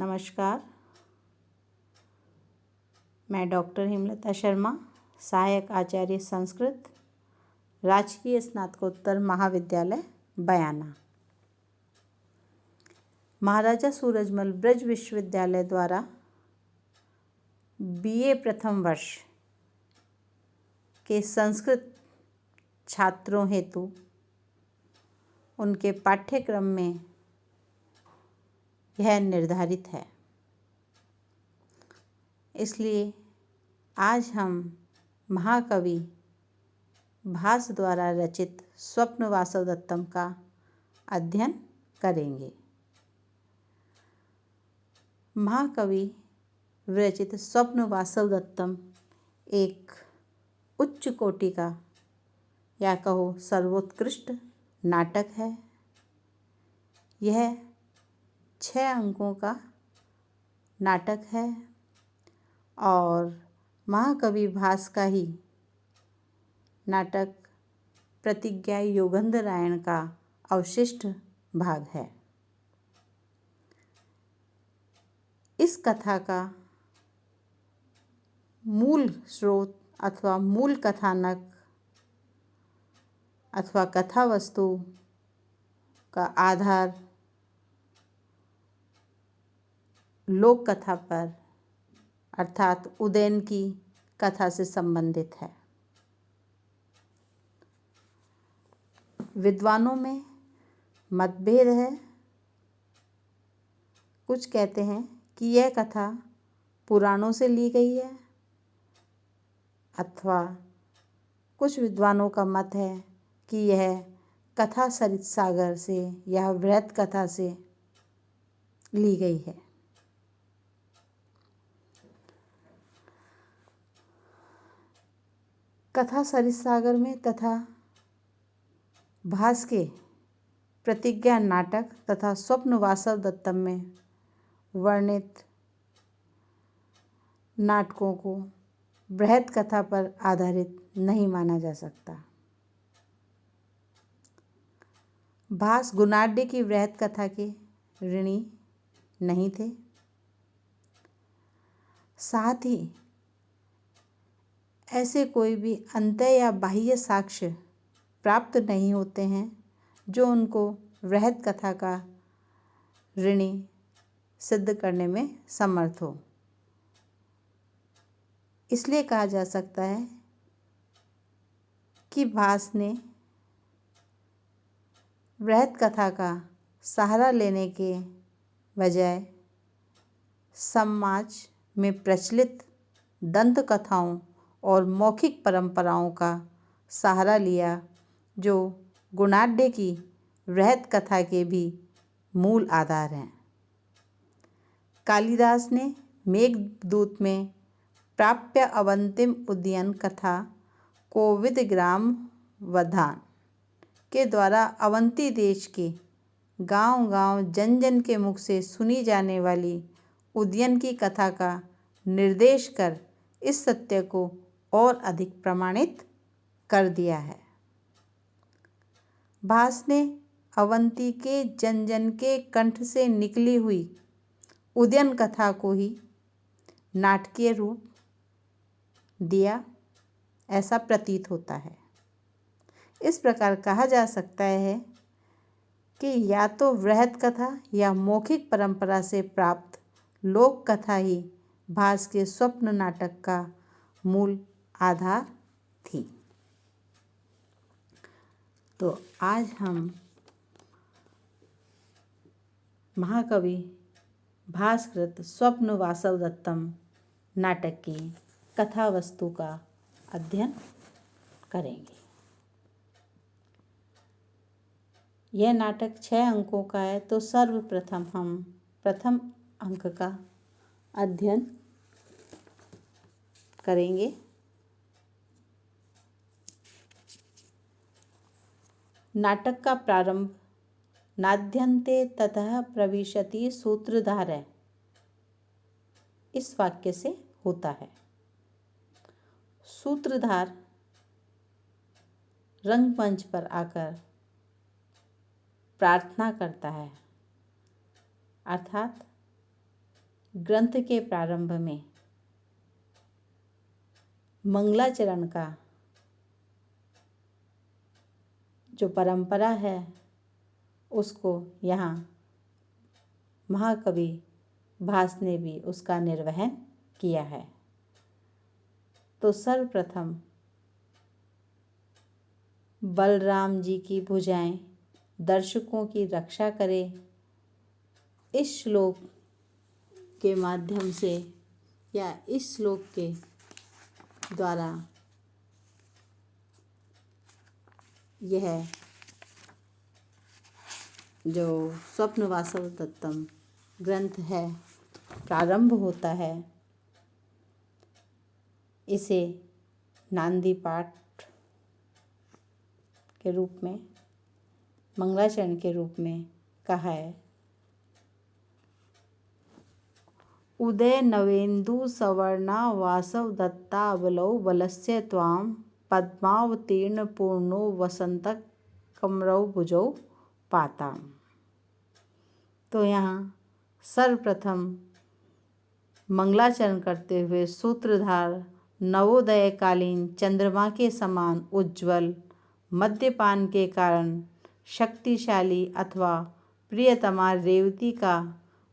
नमस्कार। मैं डॉक्टर हेमलता शर्मा, सहायक आचार्य संस्कृत, राजकीय स्नातकोत्तर महाविद्यालय बयाना, महाराजा सूरजमल ब्रज विश्वविद्यालय द्वारा बीए प्रथम वर्ष के संस्कृत छात्रों हेतु उनके पाठ्यक्रम में यह निर्धारित है। इसलिए आज हम महाकवि भास द्वारा रचित स्वप्न वासवदत्तम का अध्ययन करेंगे। महाकवि विरचित स्वप्न वासवदत्तम एक उच्च कोटि का या कहो सर्वोत्कृष्ट नाटक है। यह 6 अंकों का नाटक है और महाकवि भास का ही नाटक प्रतिज्ञा योगंधरायण का अवशिष्ट भाग है। इस कथा का मूल स्रोत अथवा मूल कथानक अथवा कथा वस्तु का आधार लोक कथा पर अर्थात उदयन की कथा से संबंधित है। विद्वानों में मतभेद है। कुछ कहते हैं कि यह कथा पुराणों से ली गई है अथवा कुछ विद्वानों का मत है कि यह कथा सरित सागर से या वृहत कथा से ली गई है। कथा सरित सागर में तथा भास के प्रतिज्ञा नाटक तथा स्वप्न वासवदत्तम में वर्णित नाटकों को बृहत कथा पर आधारित नहीं माना जा सकता। भास गुणाढ्य की बृहत कथा के ऋणी नहीं थे। साथ ही ऐसे कोई भी अंतः या बाह्य साक्ष्य प्राप्त नहीं होते हैं जो उनको बृहत कथा का ऋणी सिद्ध करने में समर्थ हो। इसलिए कहा जा सकता है कि भास ने बृहत कथा का सहारा लेने के बजाय समाज में प्रचलित दंत कथाओं और मौखिक परंपराओं का सहारा लिया, जो गुणाढ्य की बृहत कथा के भी मूल आधार हैं। कालिदास ने मेघदूत में प्राप्य अवंतिम उदयन कथा कोविद ग्राम वधान के द्वारा अवंती देश के गांव-गांव जन-जन के मुख से सुनी जाने वाली उदयन की कथा का निर्देश कर इस सत्य को और अधिक प्रमाणित कर दिया है। भास ने अवंती के जन-जन के कंठ से निकली हुई उदयन कथा को ही नाटकीय रूप दिया, ऐसा प्रतीत होता है। इस प्रकार कहा जा सकता है कि या तो बृहत कथा या मौखिक परंपरा से प्राप्त लोक कथा ही भास के स्वप्न नाटक का मूल आधार थी। तो आज हम महाकवि भासकृत स्वप्न वासवदत्तम नाटक की कथा वस्तु का अध्ययन करेंगे। यह नाटक 6 अंकों का है, तो सर्वप्रथम हम प्रथम अंक का अध्ययन करेंगे। नाटक का प्रारंभ नाद्यन्ते ततः प्रविशति सूत्रधारः इस वाक्य से होता है। सूत्रधार रंगमंच पर आकर प्रार्थना करता है, अर्थात ग्रंथ के प्रारंभ में मंगलाचरण का जो परंपरा है उसको यहाँ महाकवि भास ने भी उसका निर्वहन किया है। तो सर्वप्रथम बलराम जी की भुजाएं दर्शकों की रक्षा करे, इस श्लोक के माध्यम से या इस श्लोक के द्वारा यह जो स्वप्न वासव दत्तम ग्रंथ है प्रारंभ होता है। इसे नांदी पाठ के रूप में, मंगलाचरण के रूप में कहा है। उदय नवेन्दु सवर्णा वासव दत्तावलौ बलस्य त्वां पद्मावतीर्ण पूर्णो वसंतक कमरौ भुजौ पाताम। तो यहाँ सर्वप्रथम मंगलाचरण करते हुए सूत्रधार नवोदयकालीन चंद्रमा के समान उज्ज्वल, मद्यपान के कारण शक्तिशाली अथवा प्रियतमा रेवती का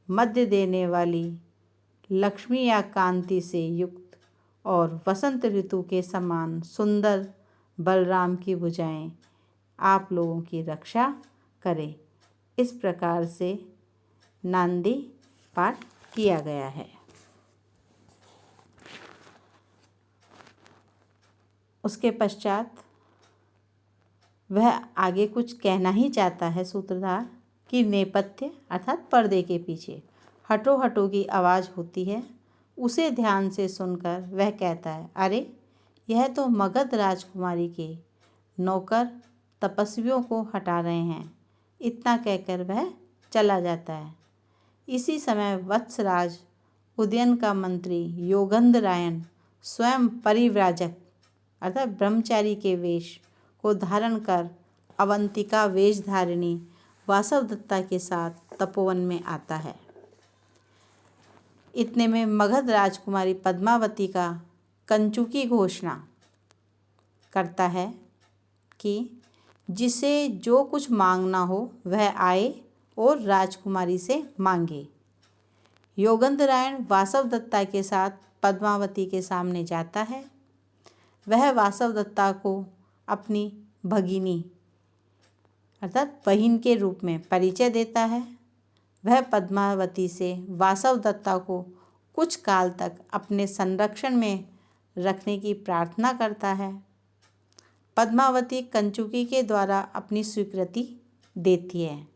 मध्य देने वाली लक्ष्मी या कांति से युक्त और वसंत ऋतु के समान सुंदर बलराम की भुजाएं आप लोगों की रक्षा करें, इस प्रकार से नांदी पाठ किया गया है। उसके पश्चात वह आगे कुछ कहना ही चाहता है सूत्रधार कि नेपथ्य अर्थात पर्दे के पीछे हटो हटो की आवाज़ होती है। उसे ध्यान से सुनकर वह कहता है, अरे यह तो मगध राजकुमारी के नौकर तपस्वियों को हटा रहे हैं। इतना कहकर वह चला जाता है। इसी समय वत्सराज उदयन का मंत्री योगंधरायण स्वयं परिव्राजक अर्थात ब्रह्मचारी के वेश को धारण कर अवंतिका वेशधारिणी वासवदत्ता के साथ तपोवन में आता है। इतने में मगध राजकुमारी पद्मावती का कंचु की घोषणा करता है कि जिसे जो कुछ मांगना हो वह आए और राजकुमारी से मांगे। योगंधरायण वासवदत्ता के साथ पद्मावती के सामने जाता है। वह वासवदत्ता को अपनी भगिनी अर्थात बहिन के रूप में परिचय देता है। वह पद्मावती से वासवदत्ता को कुछ काल तक अपने संरक्षण में रखने की प्रार्थना करता है। पद्मावती कंचुकी के द्वारा अपनी स्वीकृति देती है।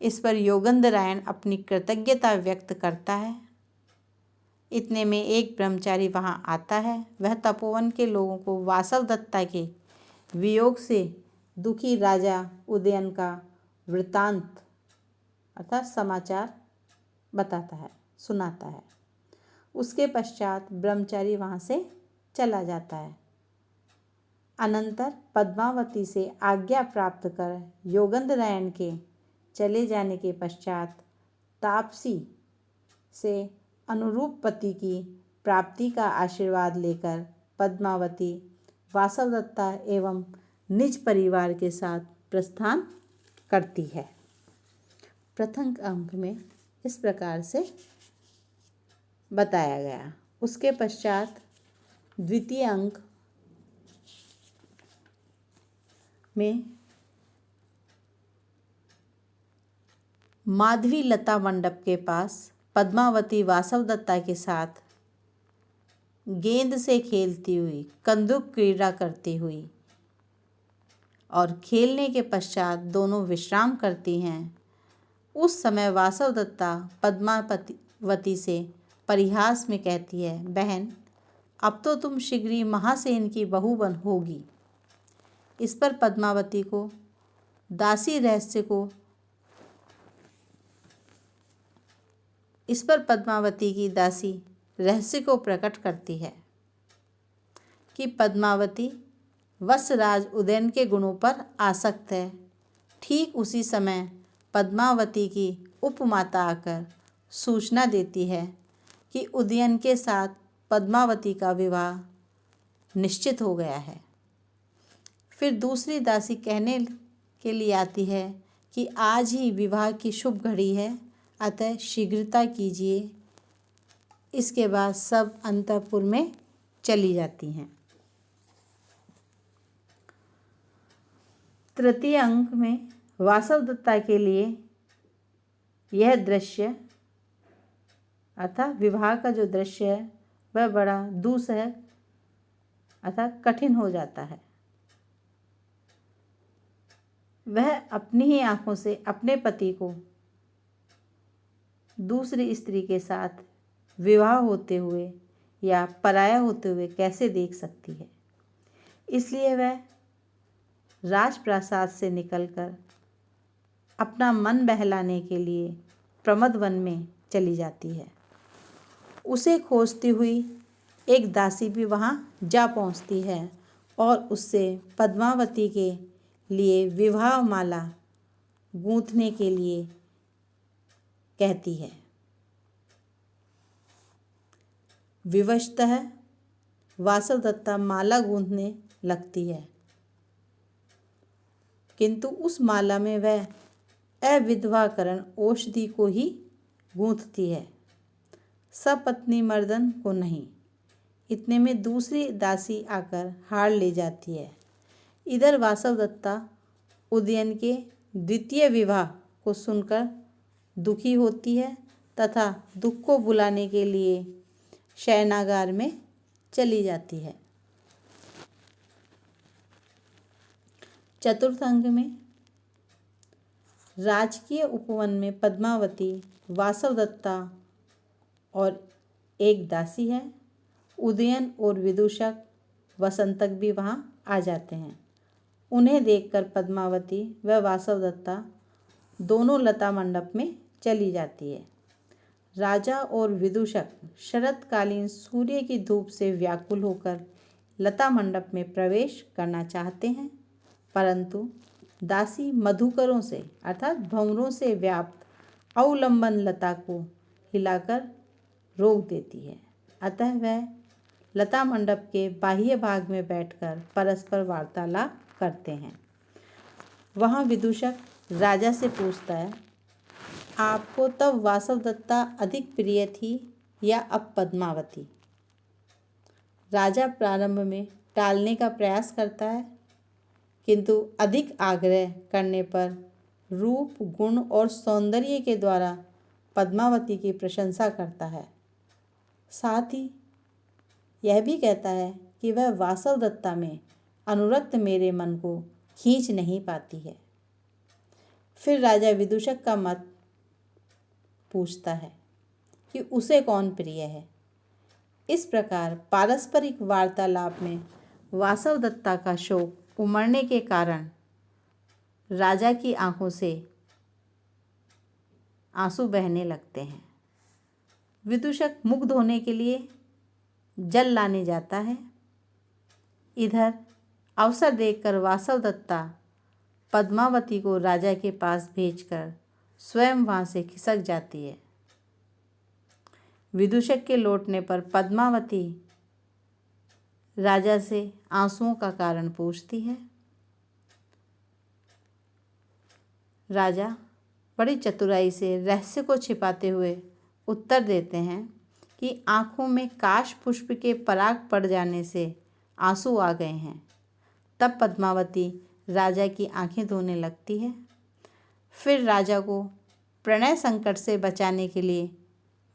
इस पर योगंधरायण अपनी कृतज्ञता व्यक्त करता है। इतने में एक ब्रह्मचारी वहाँ आता है। वह तपोवन के लोगों को वासवदत्ता के वियोग से दुखी राजा उदयन का वृतांत अर्थात समाचार बताता है, सुनाता है। उसके पश्चात ब्रह्मचारी वहाँ से चला जाता है। अनंतर पद्मावती से आज्ञा प्राप्त कर योगंधरायण के चले जाने के पश्चात तापसी से अनुरूप पति की प्राप्ति का आशीर्वाद लेकर पद्मावती वासवदत्ता एवं निज परिवार के साथ प्रस्थान करती है। प्रथम अंक में इस प्रकार से बताया गया। उसके पश्चात द्वितीय अंक में माधवी लता मंडप के पास पद्मावती वासवदत्ता के साथ गेंद से खेलती हुई, कंदुक क्रीड़ा करती हुई और खेलने के पश्चात दोनों विश्राम करती हैं। उस समय वासवदत्ता पद्मावती से परिहास में कहती है, बहन अब तो तुम शीघ्र ही महासेन की बहू बन होगी। इस पर पद्मावती को दासी रहस्य को इस पर पद्मावती की दासी रहस्य को प्रकट करती है कि पद्मावती वत्सराज उदयन के गुणों पर आसक्त है। ठीक उसी समय पद्मावती की उपमाता आकर सूचना देती है कि उदयन के साथ पद्मावती का विवाह निश्चित हो गया है। फिर दूसरी दासी कहने के लिए आती है कि आज ही विवाह की शुभ घड़ी है, अतः शीघ्रता कीजिए। इसके बाद सब अंतःपुर में चली जाती हैं। तृतीय अंक में वासवदत्ता के लिए यह दृश्य अर्थात विवाह का जो दृश्य है वह बड़ा दुस्सह अर्थात कठिन हो जाता है। वह अपनी ही आंखों से अपने पति को दूसरी स्त्री के साथ विवाह होते हुए या पराया होते हुए कैसे देख सकती है। इसलिए वह राजप्रासाद से निकलकर अपना मन बहलाने के लिए प्रमद वन में चली जाती है। उसे खोजती हुई एक दासी भी वहाँ जा पहुँचती है और उससे पद्मावती के लिए विवाह माला गूंथने के लिए कहती है। विवशतः वासवदत्ता माला गूंथने लगती है, किंतु उस माला में वह अविधवाकरण औषधि को ही गूंथती है, सपत्नी मर्दन को नहीं। इतने में दूसरी दासी आकर हार ले जाती है। इधर वासवदत्ता उदयन के द्वितीय विवाह को सुनकर दुखी होती है तथा दुख को बुलाने के लिए शयनागार में चली जाती है। चतुर्थ अंक में राजकीय उपवन में पद्मावती, वासवदत्ता और एक दासी है। उदयन और विदूषक वसंतक भी वहाँ आ जाते हैं। उन्हें देखकर पद्मावती व वासवदत्ता दोनों लता मंडप में चली जाती है। राजा और विदूषक शरतकालीन सूर्य की धूप से व्याकुल होकर लता मंडप में प्रवेश करना चाहते हैं, परंतु दासी मधुकरों से अर्थात भंवरों से व्याप्त अवलंबन लता को हिलाकर रोक देती है। अतः वह लता मंडप के बाह्य भाग में बैठकर परस्पर वार्तालाप करते हैं। वहाँ विदूषक राजा से पूछता है, आपको तब वासवदत्ता अधिक प्रिय थी या अब पद्मावती? राजा प्रारंभ में टालने का प्रयास करता है, किंतु अधिक आग्रह करने पर रूप, गुण और सौंदर्य के द्वारा पद्मावती की प्रशंसा करता है। साथ ही यह भी कहता है कि वह वासवदत्ता में अनुरक्त मेरे मन को खींच नहीं पाती है। फिर राजा विदूषक का मत पूछता है कि उसे कौन प्रिय है। इस प्रकार पारस्परिक वार्तालाप में वासवदत्ता का शोक उमड़ने के कारण राजा की आंखों से आंसू बहने लगते हैं। विदूषक मुग्ध होने के लिए जल लाने जाता है। इधर अवसर देखकर वासवदत्ता पद्मावती को राजा के पास भेजकर स्वयं वहाँ से खिसक जाती है। विदूषक के लौटने पर पद्मावती राजा से आंसुओं का कारण पूछती है। राजा बड़ी चतुराई से रहस्य को छिपाते हुए उत्तर देते हैं कि आँखों में काश पुष्प के पराग पड़ जाने से आंसू आ गए हैं। तब पद्मावती राजा की आंखें धोने लगती है। फिर राजा को प्रणय संकट से बचाने के लिए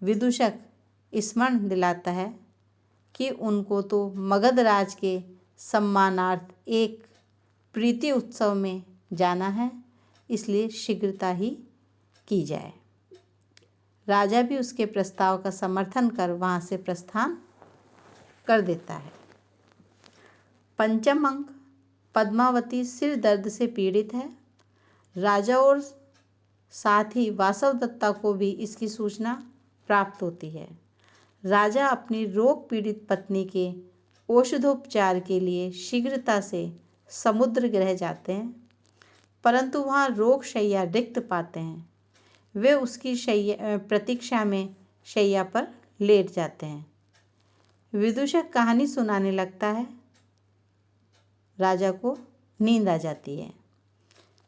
विदूषक स्मरण दिलाता है कि उनको तो मगध राज के सम्मानार्थ एक प्रीति उत्सव में जाना है, इसलिए शीघ्रता ही की जाए। राजा भी उसके प्रस्ताव का समर्थन कर वहाँ से प्रस्थान कर देता है। पंचम अंक, पद्मावती सिर दर्द से पीड़ित है। राजा और साथ ही वासवदत्ता को भी इसकी सूचना प्राप्त होती है। राजा अपनी रोग पीड़ित पत्नी के औषधोपचार के लिए शीघ्रता से समुद्र गृह जाते हैं, परंतु वहाँ रोग शैया रिक्त पाते हैं। वे उसकी प्रतीक्षा में शैया पर लेट जाते हैं। विदूषक कहानी सुनाने लगता है। राजा को नींद आ जाती है।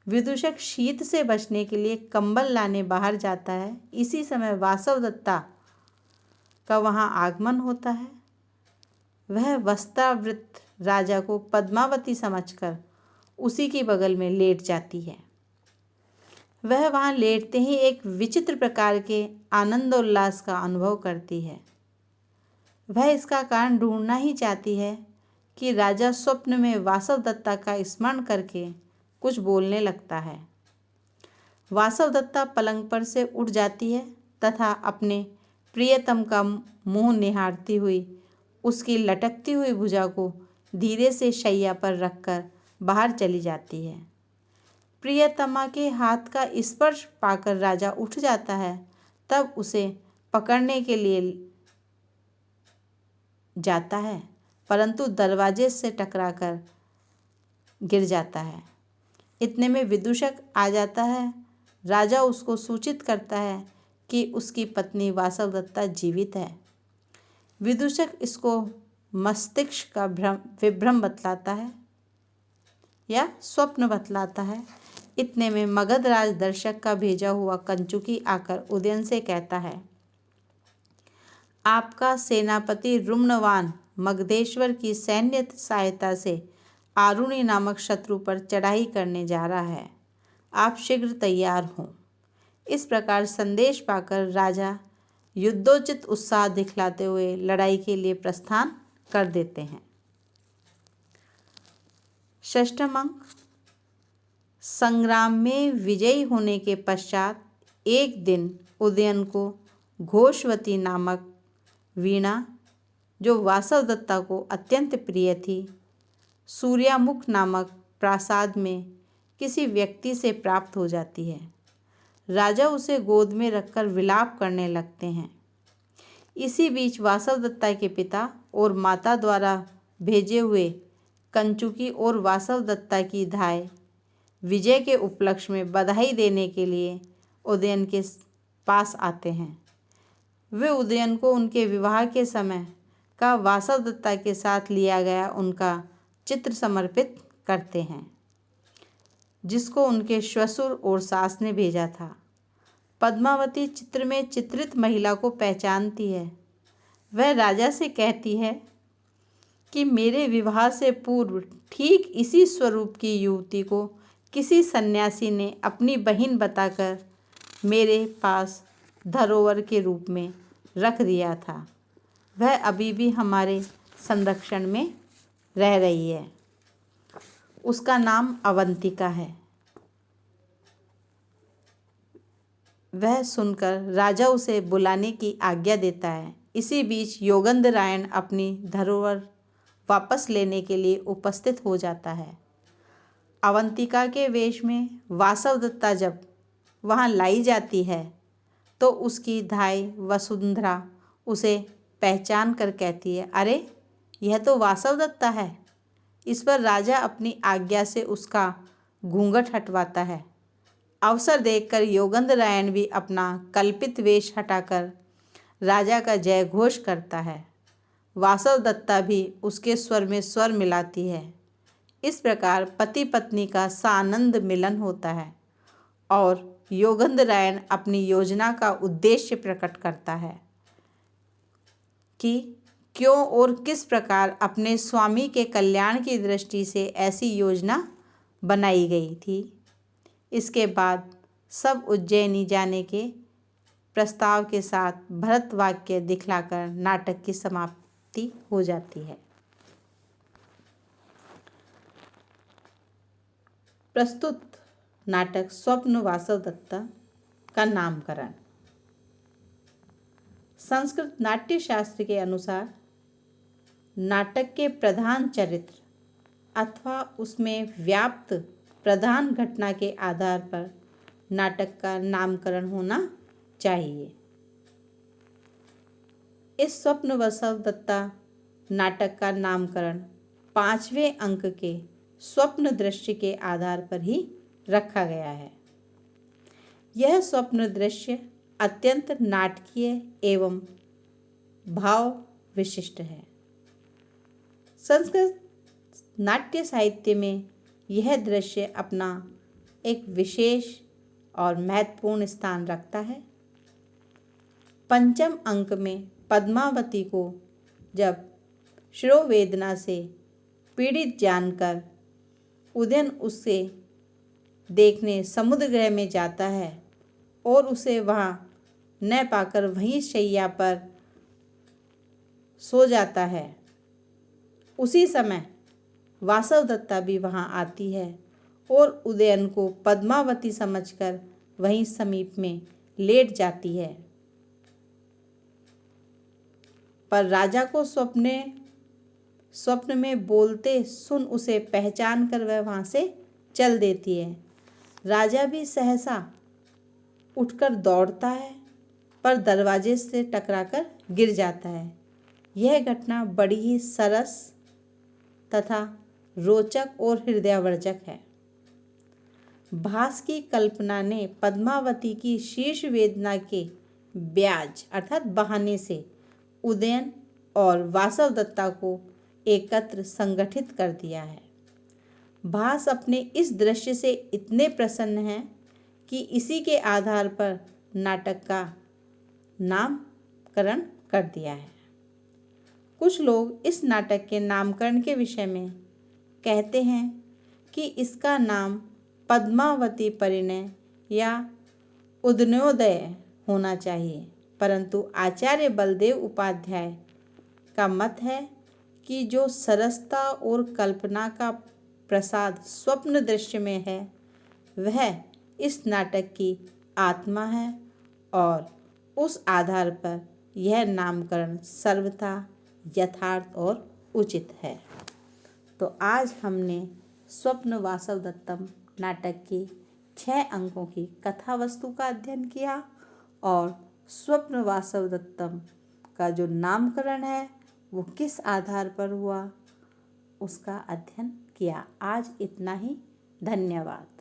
विदूषक शीत से बचने के लिए कंबल लाने बाहर जाता है। इसी समय वासवदत्ता का वहाँ आगमन होता है। वह वस्त्रावृत राजा को पद्मावती समझकर उसी के बगल में लेट जाती है। वह वहाँ लेटते ही एक विचित्र प्रकार के आनंद उल्लास का अनुभव करती है। वह इसका कारण ढूंढना ही चाहती है कि राजा स्वप्न में वासवदत्ता का स्मरण करके कुछ बोलने लगता है। वासवदत्ता पलंग पर से उठ जाती है तथा अपने प्रियतम का मुंह निहारती हुई उसकी लटकती हुई भुजा को धीरे से शैया पर रखकर बाहर चली जाती है। प्रियतमा के हाथ का स्पर्श पाकर राजा उठ जाता है। तब उसे पकड़ने के लिए जाता है, परंतु दरवाजे से टकराकर गिर जाता है। इतने में विदूषक आ जाता है। राजा उसको सूचित करता है कि उसकी पत्नी वासवदत्ता जीवित है। विदूषक इसको मस्तिष्क का विभ्रम बतलाता है या स्वप्न बतलाता है। इतने में मगध राज दर्शक का भेजा हुआ कंचुकी आकर उदयन से कहता है, आपका सेनापति रुम्नवान मगधेश्वर की सैन्य सहायता से आरुणि नामक शत्रु पर चढ़ाई करने जा रहा है। आप शीघ्र तैयार हों। इस प्रकार संदेश पाकर राजा युद्धोचित उत्साह दिखलाते हुए लड़ाई के लिए प्रस्थान कर देते हैं। षष्ठम अंक, संग्राम में विजयी होने के पश्चात एक दिन उदयन को घोषवती नामक वीणा, जो वासवदत्ता को अत्यंत प्रिय थी, सूर्यामुख नामक प्रासाद में किसी व्यक्ति से प्राप्त हो जाती है। राजा उसे गोद में रखकर विलाप करने लगते हैं। इसी बीच वासवदत्ता के पिता और माता द्वारा भेजे हुए कंचुकी और वासवदत्ता की धाय विजय के उपलक्ष्य में बधाई देने के लिए उदयन के पास आते हैं। वे उदयन को उनके विवाह के समय का वासवदत्ता के साथ लिया गया उनका चित्र समर्पित करते हैं, जिसको उनके श्वशुर और सास ने भेजा था। पद्मावती चित्र में चित्रित महिला को पहचानती है। वह राजा से कहती है कि मेरे विवाह से पूर्व ठीक इसी स्वरूप की युवती को किसी सन्यासी ने अपनी बहन बताकर मेरे पास धरोहर के रूप में रख दिया था। वह अभी भी हमारे संरक्षण में रह रही है। उसका नाम अवंतिका है। वह सुनकर राजा उसे बुलाने की आज्ञा देता है। इसी बीच योगेंद्रायण अपनी धरोहर वापस लेने के लिए उपस्थित हो जाता है। अवंतिका के वेश में वासवदत्ता जब वहाँ लाई जाती है तो उसकी धाय वसुंधरा उसे पहचान कर कहती है, अरे यह तो वासवदत्ता है। इस पर राजा अपनी आज्ञा से उसका घूंघट हटवाता है। अवसर देखकर योगेंद्रायण भी अपना कल्पित वेश हटाकर राजा का जय घोष करता है। वासवदत्ता भी उसके स्वर में स्वर मिलाती है। इस प्रकार पति पत्नी का सानंद मिलन होता है और योगेंद्रायण अपनी योजना का उद्देश्य प्रकट करता है कि क्यों और किस प्रकार अपने स्वामी के कल्याण की दृष्टि से ऐसी योजना बनाई गई थी। इसके बाद सब उज्जैनी जाने के प्रस्ताव के साथ भरत वाक्य दिखलाकर नाटक की समाप्ति हो जाती है। प्रस्तुत नाटक स्वप्न वासवदत्ता का नामकरण। संस्कृत नाट्य शास्त्र के अनुसार नाटक के प्रधान चरित्र अथवा उसमें व्याप्त प्रधान घटना के आधार पर नाटक का नामकरण होना चाहिए। इस स्वप्न वासवदत्ता नाटक का नामकरण 5वें अंक के स्वप्न दृश्य के आधार पर ही रखा गया है। यह स्वप्न दृश्य अत्यंत नाटकीय एवं भाव विशिष्ट है। संस्कृत नाट्य साहित्य में यह दृश्य अपना एक विशेष और महत्वपूर्ण स्थान रखता है। पंचम अंक में पद्मावती को जब शिरोवेदना से पीड़ित जानकर उदयन उससे देखने समुद्र गृह में जाता है और उसे वहाँ न पाकर वहीं शैया पर सो जाता है, उसी समय वासवदत्ता भी वहाँ आती है और उदयन को पद्मावती समझकर वहीं समीप में लेट जाती है। पर राजा को स्वप्न में बोलते सुन उसे पहचान कर वह वहाँ से चल देती है। राजा भी सहसा उठकर दौड़ता है पर दरवाजे से टकराकर गिर जाता है। यह घटना बड़ी ही सरस तथा रोचक और हृदयवर्जक है। भास की कल्पना ने पद्मावती की शीर्ष वेदना के ब्याज अर्थात बहाने से उदयन और वासवदत्ता को एकत्र संगठित कर दिया है। भास अपने इस दृश्य से इतने प्रसन्न हैं कि इसी के आधार पर नाटक का नामकरण कर दिया है। कुछ लोग इस नाटक के नामकरण के विषय में कहते हैं कि इसका नाम पद्मावती परिणय या उदयोदय होना चाहिए, परंतु आचार्य बलदेव उपाध्याय का मत है कि जो सरसता और कल्पना का प्रसाद स्वप्न दृश्य में है वह इस नाटक की आत्मा है और उस आधार पर यह नामकरण सर्वथा यथार्थ और उचित है। तो आज हमने स्वप्न वासवदत्तम नाटक के 6 अंकों की कथा वस्तु का अध्ययन किया और स्वप्न वासवदत्तम का जो नामकरण है वो किस आधार पर हुआ उसका अध्ययन किया। आज इतना ही। धन्यवाद।